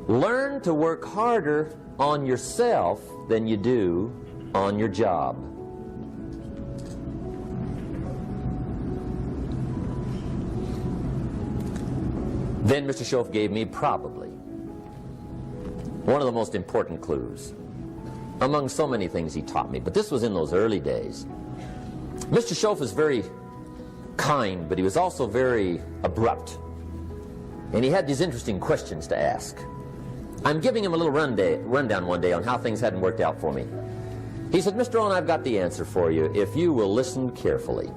Learn to work harder on yourself than you do on your job. Then Mr. Schoaf gave me probably one of the most important clues among so many things he taught me, but this was in those early days. Mr. Schoaf was very kind, but he was also very abrupt. And he had these interesting questions to ask. I'm giving him a little rundown one day on how things hadn't worked out for me. He said, Mr. Rohn, I've got the answer for you if you will listen carefully.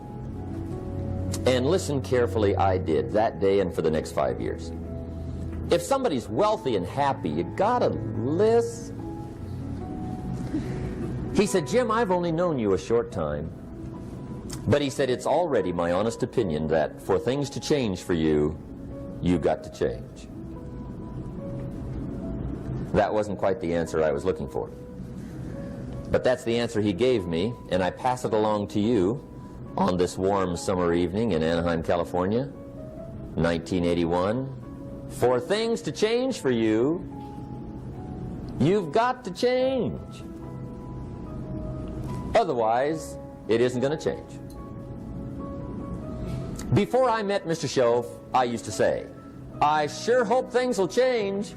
And listen carefully I did that day and for the next 5 years. If somebody's wealthy and happy, you gotta listen. He said, Jim, I've only known you a short time. But he said, it's already my honest opinion that for things to change for you, you've got to change. That wasn't quite the answer I was looking for. But that's the answer he gave me, and I pass it along to you on this warm summer evening in Anaheim, California, 1981. For things to change for you, you've got to change. Otherwise, it isn't going to change. Before I met Mr. Schoaf, I used to say, I sure hope things will change.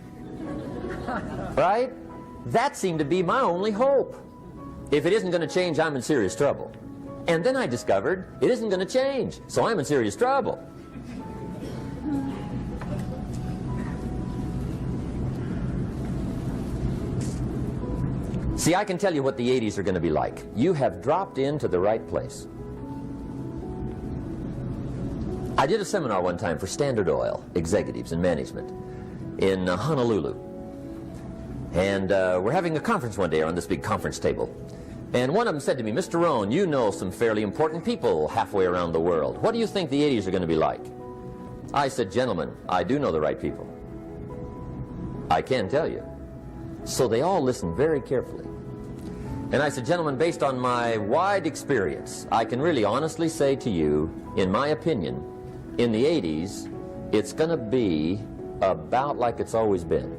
Right? That seemed to be my only hope. If it isn't going to change, I'm in serious trouble. And then I discovered it isn't going to change, so I'm in serious trouble. See, I can tell you what the 80s are going to be like. You have dropped into the right place. I did a seminar one time for Standard Oil executives and management in Honolulu. And we're having a conference one day on this big conference table. And one of them said to me, Mr. Rohn, you know some fairly important people halfway around the world. What do you think the 80s are going to be like? I said, gentlemen, I do know the right people. I can tell you. So they all listened very carefully. And I said, gentlemen, based on my wide experience, I can really honestly say to you, in my opinion, in the 80s, it's going to be about like it's always been.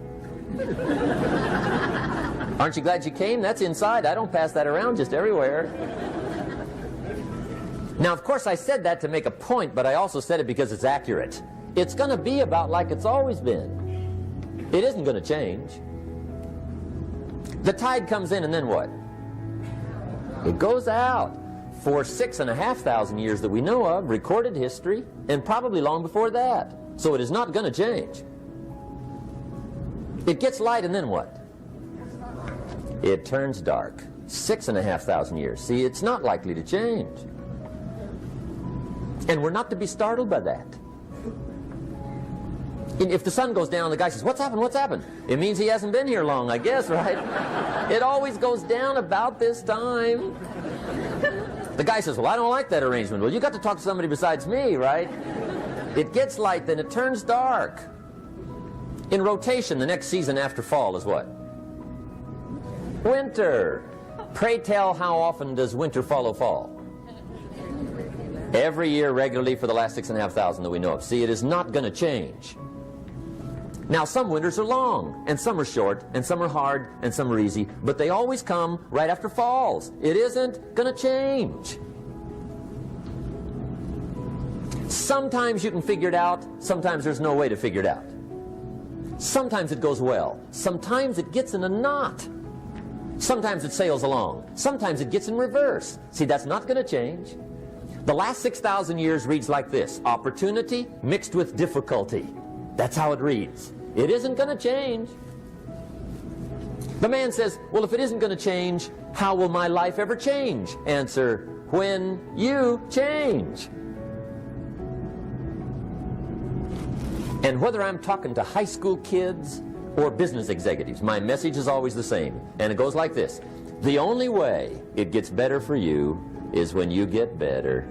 Aren't you glad you came? That's inside. I don't pass that around just everywhere. Now, of course, I said that to make a point, but I also said it because it's accurate. It's going to be about like it's always been. It isn't going to change. The tide comes in, and then what? It goes out. For 6,500 years that we know of, recorded history, and probably long before that. So it is not going to change. It gets light, and then what? It turns dark. 6,500 years. See, it's not likely to change. And we're not to be startled by that. If the sun goes down, the guy says, what's happened, what's happened? It means he hasn't been here long, I guess, right? It always goes down about this time. The guy says, well, I don't like that arrangement. Well, you got to talk to somebody besides me, right? It gets light, then it turns dark. In rotation, the next season after fall is what? Winter. Pray tell, how often does winter follow fall? Every year regularly for the last 6,500 that we know of. See, it is not going to change. Now, some winters are long, and some are short, and some are hard, and some are easy, but they always come right after falls. It isn't going to change. Sometimes you can figure it out, sometimes there's no way to figure it out. Sometimes it goes well, sometimes it gets in a knot. Sometimes it sails along, sometimes it gets in reverse. See, that's not going to change. The last 6,000 years reads like this: opportunity mixed with difficulty. That's how it reads. It isn't going to change. The man says, well, if it isn't going to change, how will my life ever change? Answer, when you change. And whether I'm talking to high school kids or business executives, my message is always the same. And it goes like this: the only way it gets better for you is when you get better.